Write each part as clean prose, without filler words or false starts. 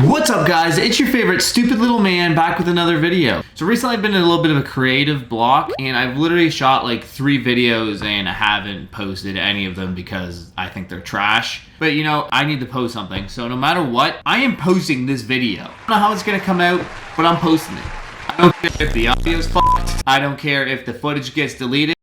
What's up guys, it's your favorite stupid little man back with another video. So recently I've been in a little bit of a creative block and I've literally shot like 3 videos and I haven't posted any of them because I think they're trash. But you know, I need to post something. So no matter what, I am posting this video. I don't know how it's gonna come out, but I'm posting it. I don't care if the audio's fucked. I don't care if the footage gets deleted.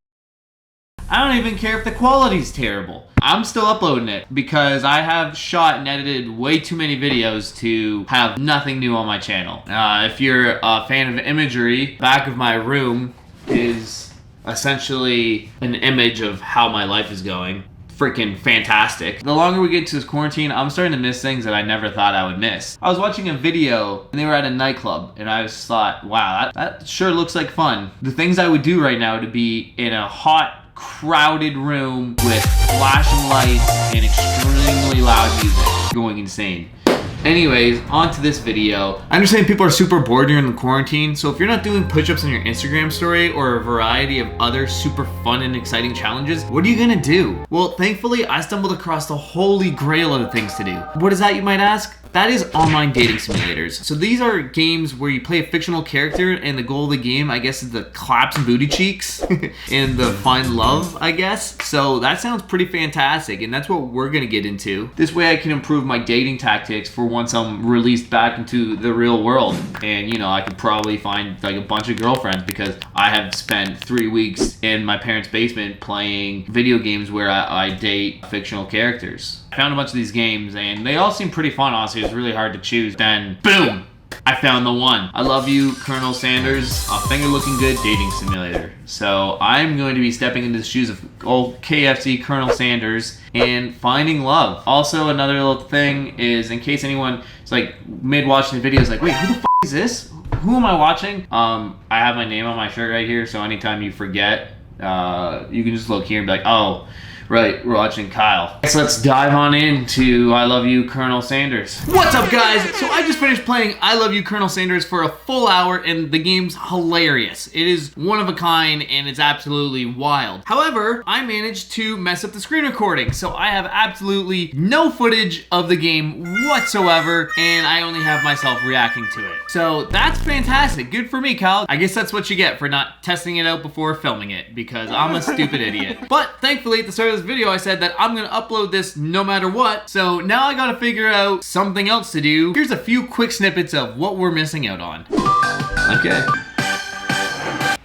I don't even care if the quality's terrible. I'm still uploading it because I have shot and edited way too many videos to have nothing new on my channel. If you're a fan of imagery, back of my room is essentially an image of how my life is going. Freaking fantastic. The longer we get to this quarantine, I'm starting to miss things that I never thought I would miss. I was watching a video and they were at a nightclub and I just thought, wow, that sure looks like fun. The things I would do right now to be in a hot, crowded room with flashing lights and extremely loud music going insane. Anyways, on to this video. I understand people are super bored during the quarantine, so if you're not doing push-ups on your Instagram story or a variety of other super fun and exciting challenges, what are you gonna do? Well, thankfully, I stumbled across the holy grail of things to do. What is that, you might ask? That is online dating simulators. So these are games where you play a fictional character and the goal of the game, I guess, is the claps and booty cheeks and the find love, I guess. So that sounds pretty fantastic and that's what we're gonna get into. This way I can improve my dating tactics for once I'm released back into the real world. And you know, I could probably find like a bunch of girlfriends because I have spent 3 weeks in my parents' basement playing video games where I date fictional characters. I found a bunch of these games and they all seem pretty fun, honestly. It was really hard to choose. Then, boom! I found the one. I love you, Colonel Sanders, a finger looking good dating simulator. So I'm going to be stepping into the shoes of old KFC Colonel Sanders and finding love. Also, another little thing is, in case anyone is like mid watching the video is like, wait, who the f is this? Who am I watching? I have my name on my shirt right here, so anytime you forget, you can just look here and be like, oh, right, we're watching Kyle. So let's dive on into I Love You, Colonel Sanders. What's up, guys? So I just finished playing I Love You, Colonel Sanders for a full hour, and the game's hilarious. It is one of a kind, and it's absolutely wild. However, I managed to mess up the screen recording, so I have absolutely no footage of the game whatsoever, and I only have myself reacting to it. So that's fantastic. Good for me, Kyle. I guess that's what you get for not testing it out before filming it, because I'm a stupid idiot. But thankfully, at the start of this video I said that I'm gonna upload this no matter what, so now I gotta figure out something else to do. Here's a few quick snippets of what we're missing out on. Okay.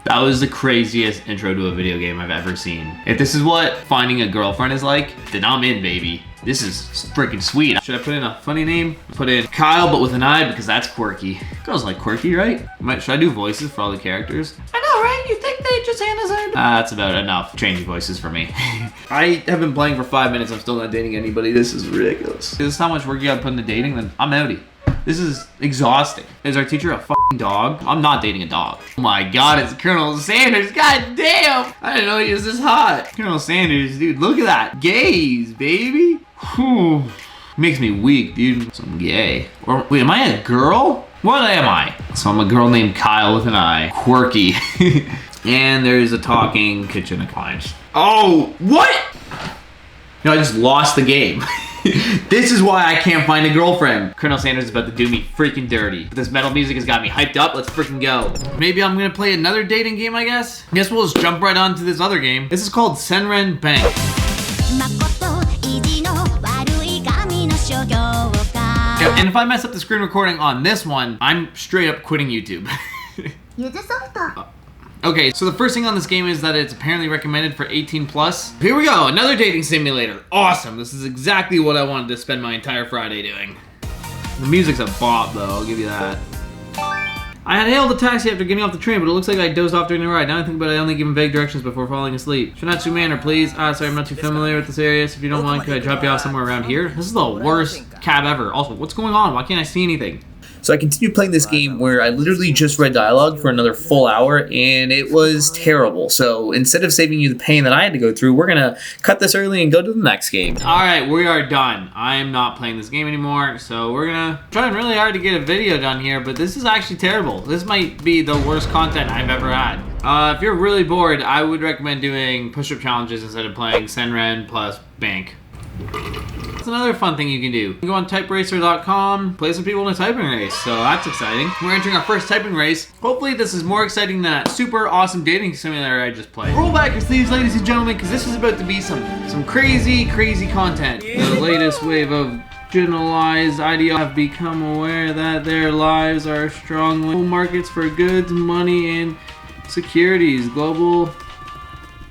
That was the craziest intro to a video game I've ever seen. If this is what finding a girlfriend is like, then I'm in, baby. This is freaking sweet. Should I put in a funny name? Put in Kyle, but with an I, because that's quirky. Girls like quirky, right? Should I do voices for all the characters? I know, right? You think they just hand us our... That's about enough changing voices for me. I have been playing for 5 minutes. I'm still not dating anybody. This is ridiculous. This is how much work you gotta put into dating, then I'm outie. This is exhausting. Is our teacher a fucking dog? I'm not dating a dog. Oh my god, it's Colonel Sanders. God damn! I didn't know he was this hot. Colonel Sanders, dude, look at that. Gaze, baby. Whew. Makes me weak, dude. So I'm gay. Or, wait, am I a girl? What am I? So I'm a girl named Kyle with an I. Quirky. And there's a talking kitchen appliance. Oh, what? No, I just lost the game. This is why I can't find a girlfriend. Colonel Sanders is about to do me freaking dirty. This metal music has got me hyped up. Let's freaking go. Maybe I'm gonna play another dating game, I guess? I guess we'll just jump right on to this other game. This is called Senren Banka. And if I mess up the screen recording on this one, I'm straight up quitting YouTube. Okay, so the first thing on this game is that it's apparently recommended for 18 plus. Here we go, another dating simulator. Awesome, this is exactly what I wanted to spend my entire Friday doing. The music's a bop though, I'll give you that. I had hailed a taxi after getting off the train, but it looks like I dozed off during the ride. Now I think about it, I only give him vague directions before falling asleep. Shinatsu Manor, please. Sorry, I'm not too familiar with this area, so if you don't mind, could I drop you off somewhere around here? This is the worst cab ever. Also, what's going on? Why can't I see anything? So I continued playing this game where I literally just read dialogue for another full hour, and it was terrible. So instead of saving you the pain that I had to go through, we're gonna cut this early and go to the next game. All right, we are done. I am not playing this game anymore, so we're gonna try really hard to get a video done here, but this is actually terrible. This might be the worst content I've ever had. If you're really bored, I would recommend doing push-up challenges instead of playing Senran plus Bank. That's another fun thing you can do. You can go on typeracer.com, play some people in a typing race, so that's exciting. We're entering our first typing race. Hopefully this is more exciting than that super awesome dating simulator I just played. Roll back your sleeves, ladies and gentlemen, because this is about to be some crazy content. The latest wave of generalized ideas have become aware that their lives are strongly markets for goods, money, and securities. Global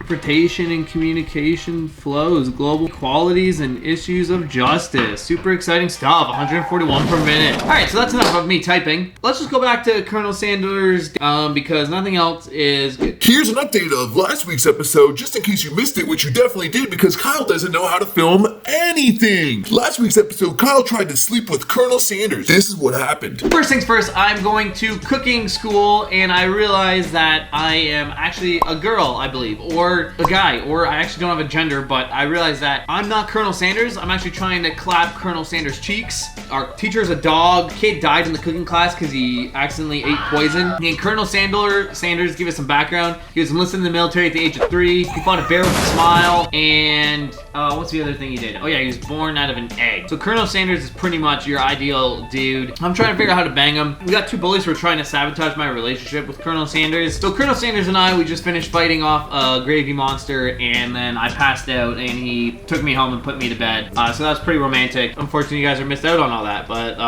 transportation and communication flows, global qualities and issues of justice. Super exciting stuff. 141 per minute. All right, so that's enough of me typing. Let's just go back to Colonel Sanders because nothing else is good. Here's an update of last week's episode, just in case you missed it, which you definitely did because Kyle doesn't know how to film anything. Last week's episode, Kyle tried to sleep with Colonel Sanders. This is what happened. First things first, I'm going to cooking school and I realize that I am actually a girl, I believe, or a guy, or I actually don't have a gender, but I realize that I'm not Colonel Sanders. I'm actually trying to clap Colonel Sanders' cheeks. Our teacher's a dog. Kid died in the cooking class because he accidentally ate poison. And Colonel Sanders, give us some background. He was enlisted in the military at the age of 3. He fought a bear with a smile. And what's the other thing he did? Oh yeah, he was born out of an egg. So Colonel Sanders is pretty much your ideal dude. I'm trying to figure out how to bang him. We got 2 bullies who are trying to sabotage my relationship with Colonel Sanders. So Colonel Sanders and I, we just finished fighting off a gravy monster, and then I passed out and he took me home and put me to bed. So that was pretty romantic. Unfortunately, you guys are missed out on all that, but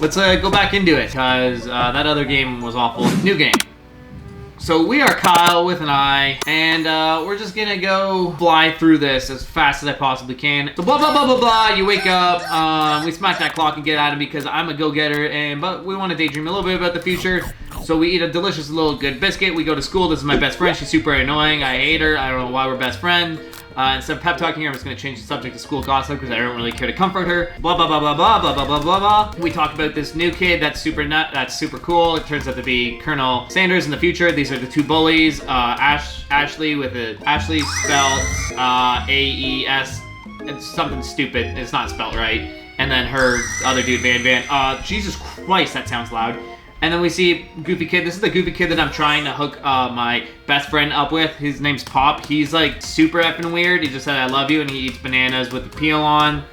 let's go back into it because that other game was awful. New game. So we are Kyle with an I, and we're just gonna go fly through this as fast as I possibly can. So blah blah blah blah blah, you wake up, we smack that clock and get out of because I'm a go-getter, but we want to daydream a little bit about the future. So we eat a delicious little good biscuit, we go to school, this is my best friend, she's super annoying, I hate her, I don't know why we're best friends. Instead of pep talking her, I'm just going to change the subject to school gossip because I don't really care to comfort her. Blah blah blah blah blah blah blah blah blah blah. We talk about this new kid that's super cool. It turns out to be Colonel Sanders in the future. These are the 2 bullies. Ashley with Ashley spelled A-E-S. It's something stupid. It's not spelled right. And then her other dude Van. Jesus Christ, that sounds loud. And then we see Goofy Kid. This is the Goofy Kid that I'm trying to hook my best friend up with. His name's Pop. He's like super effing weird. He just said I love you and he eats bananas with the peel on.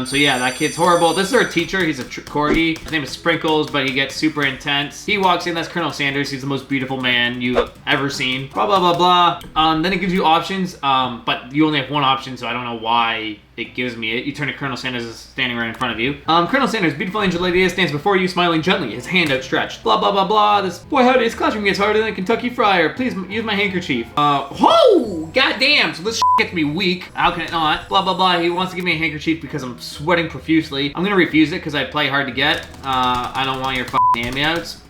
So yeah, that kid's horrible. This is our teacher. He's a corgi. His name is Sprinkles, but he gets super intense. He walks in. That's Colonel Sanders. He's the most beautiful man you've ever seen. Blah, blah, blah, blah. Then it gives you options, but you only have one option, so I don't know why it gives me it. You turn to Colonel Sanders is standing right in front of you. Colonel Sanders, beautiful angel lady, stands before you, smiling gently, his hand outstretched. Blah, blah, blah, blah. This boy, howdy, this classroom gets harder than a Kentucky Friar. Please use my handkerchief. Whoa! Goddamn, so this gets me weak. How can it not? Blah, blah, blah. He wants to give me a handkerchief because I'm sweating profusely. I'm gonna refuse it because I play hard to get. I don't want your fucking hand-me-outs.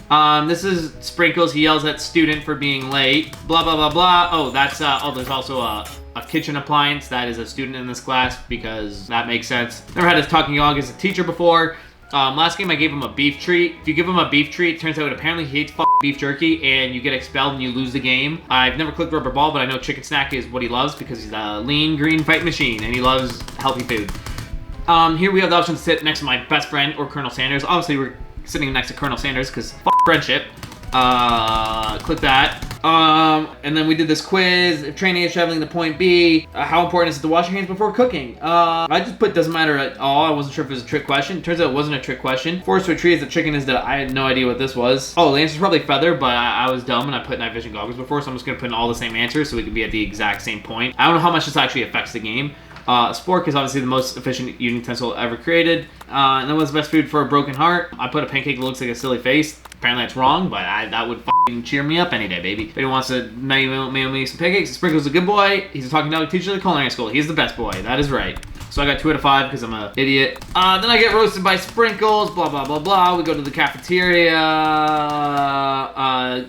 This is Sprinkles. He yells at student for being late. Blah, blah, blah, blah. Oh, that's, there's also a kitchen appliance that is a student in this class because that makes sense. Never had a talking dog as a teacher before. Last game I gave him a beef treat. If you give him a beef treat, it turns out apparently he hates beef jerky and you get expelled and you lose the game. I've never clicked rubber ball, but I know chicken snack is what he loves because he's a lean green fight machine and he loves healthy food. Here we have the option to sit next to my best friend or Colonel Sanders. Obviously we're sitting next to Colonel Sanders because friendship. Click that. And then we did this quiz. If train A is traveling to point B, how important is it to wash your hands before cooking? I just put doesn't matter at all. I wasn't sure if it was a trick question. Turns out it wasn't a trick question. Forest to a tree is the chicken is that I had no idea what this was. Oh, the answer's probably feather, but I was dumb and I put night vision goggles before, so I'm just gonna put in all the same answers so we can be at the exact same point. I don't know how much this actually affects the game. Spork is obviously the most efficient utensil ever created. And then what's the best food for a broken heart? I put a pancake that looks like a silly face. Apparently that's wrong, but that would f***ing cheer me up any day, baby. If anyone wants to mail me some pancakes, Sprinkle's a good boy. He's a talking dog teacher at the culinary school. He's the best boy. That is right. So I got 2 out of 5 because I'm an idiot. Then I get roasted by Sprinkles, blah, blah, blah, blah. We go to the cafeteria.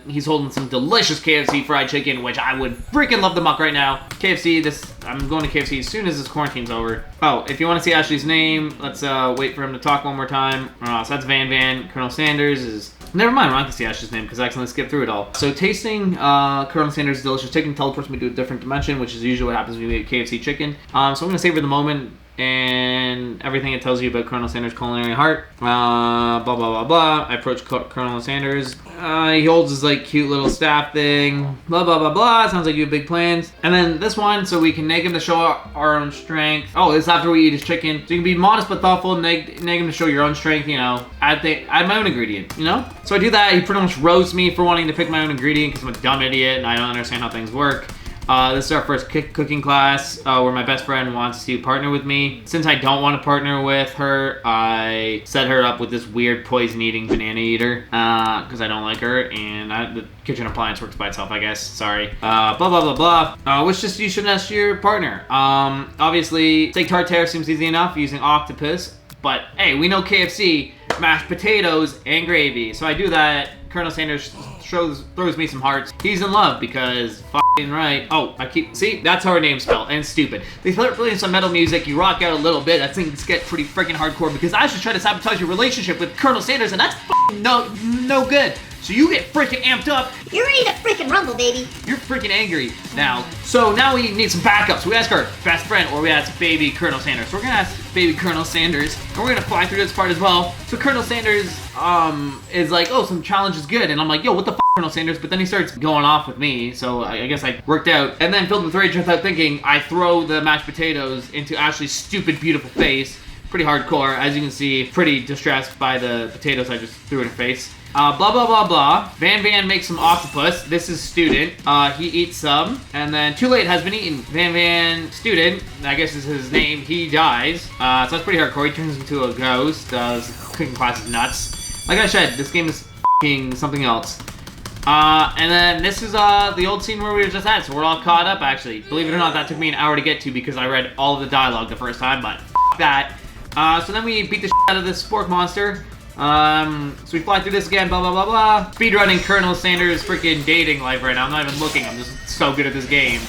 He's holding some delicious KFC fried chicken, which I would freaking love to muck right now. KFC, I'm going to KFC as soon as this quarantine's over. Oh, if you want to see Ashley's name, let's wait for him to talk one more time. So that's Van. Colonel Sanders is... Never mind, I'm not going to see Ashley's name because I accidentally skipped through it all. So tasting Colonel Sanders' delicious chicken teleports me to a different dimension, which is usually what happens when you eat KFC chicken. So I'm going to savor the moment and everything it tells you about Colonel Sanders' culinary heart. Blah, blah, blah, blah. I approach Colonel Sanders. He holds his like cute little staff thing. Blah, blah, blah, blah. Sounds like you have big plans. And then this one, so we can nag him to show our own strength. Oh, this is after we eat his chicken. So you can be modest but thoughtful, nag him to show your own strength, you know. Add my own ingredient, you know? So I do that. He pretty much roasts me for wanting to pick my own ingredient because I'm a dumb idiot and I don't understand how things work. This is our first cooking class where my best friend wants to partner with me. Since I don't want to partner with her, I set her up with this weird poison-eating banana eater because I don't like her, and the kitchen appliance works by itself, I guess. Sorry. Blah, blah, blah, blah. Which just you should ask your partner. Obviously, steak tartare seems easy enough using octopus, but hey, we know KFC, mashed potatoes, and gravy. So I do that. Colonel Sanders throws me some hearts. He's in love because f***ing right. Oh, see, that's how her name's spelled, and it's stupid. They start playing some metal music, you rock out a little bit, that things get pretty freaking hardcore because I should try to sabotage your relationship with Colonel Sanders, and that's f***ing no good. So you get freaking amped up. You're ready to freaking rumble, baby. You're freaking angry now. So now we need some backups. We ask our best friend, or we ask baby Colonel Sanders. So we're gonna ask baby Colonel Sanders, and we're gonna fly through this part as well. So Colonel Sanders is like, oh, some challenge is good, and I'm like, yo, what the f, Colonel Sanders? But then he starts going off with me, so I guess I worked out. And then filled with rage without thinking, I throw the mashed potatoes into Ashley's stupid, beautiful face. Pretty hardcore, as you can see, pretty distressed by the potatoes I just threw in her face. Blah, blah, blah, blah. Van makes some octopus. This is student. He eats some. And then Too Late has been eaten. Van student, I guess is his name, he dies. So that's pretty hardcore. He turns into a ghost. This cooking class is nuts. Like I said, this game is f***ing something else. And then this is the old scene where we were just at, so we're all caught up actually. Believe it or not, that took me an hour to get to because I read all of the dialogue the first time, but f*** that. So then we beat the shit out of this spork monster. So we fly through this again, blah, blah, blah, blah. Speedrunning Colonel Sanders' freaking dating life right now. I'm not even looking, I'm just so good at this game.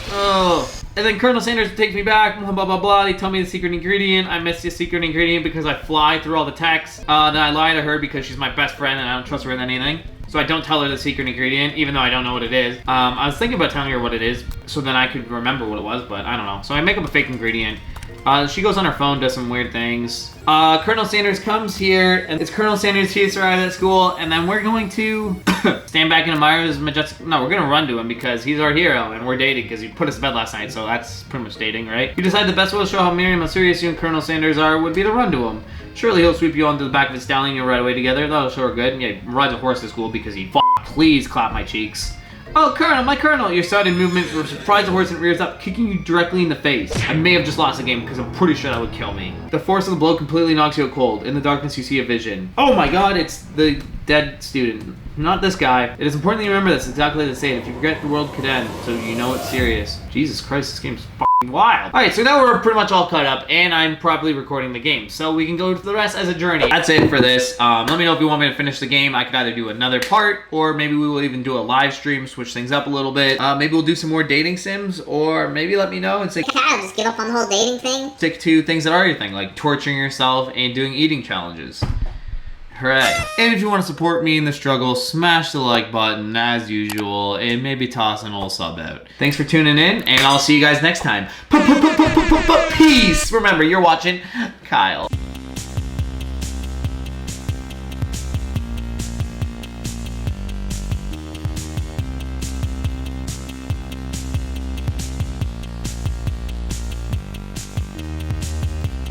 Oh. And then Colonel Sanders takes me back, blah, blah, blah, blah. They tell me the secret ingredient. I miss the secret ingredient because I fly through all the text. Then I lie to her because she's my best friend and I don't trust her with anything. So I don't tell her the secret ingredient, even though I don't know what it is. I was thinking about telling her what it is so then I could remember what it was, but I don't know. So I make up a fake ingredient. She goes on her phone, does some weird things. Colonel Sanders comes here, and it's Colonel Sanders' teacher at school, and then we're going to stand back and admire his majestic... No, we're gonna run to him because he's our hero, and we're dating because he put us to bed last night, so that's pretty much dating, right? You decide the best way to show how Miriam, how serious you and Colonel Sanders are would be to run to him. Surely he'll sweep you onto the back of his stallion, you'll ride away together. That'll show her good. And yeah, rides a horse to school because he please clap my cheeks. Oh, Colonel, my Colonel! Your sudden movement will surprise the horse and rears up, kicking you directly in the face. I may have just lost the game because I'm pretty sure that would kill me. The force of the blow completely knocks you out cold. In the darkness, you see a vision. Oh my god, it's the dead student. Not this guy. It is important that you remember this, exactly the same. If you forget, the world could end, so you know it's serious. Jesus Christ, this game's f***ing wild. Alright, so now we're pretty much all caught up, and I'm probably recording the game, so we can go to the rest as a journey. That's it for this. Let me know if you want me to finish the game. I could either do another part, or maybe we will even do a live stream, switch things up a little bit. Maybe we'll do some more dating sims, or maybe let me know and say, Kyle, just give up on the whole dating thing. Stick to things that are your thing, like torturing yourself and doing eating challenges. Hooray. And if you want to support me in the struggle, smash the like button as usual, and maybe toss an old sub out. Thanks for tuning in, and I'll see you guys next time. Peace! Remember, you're watching Kyle.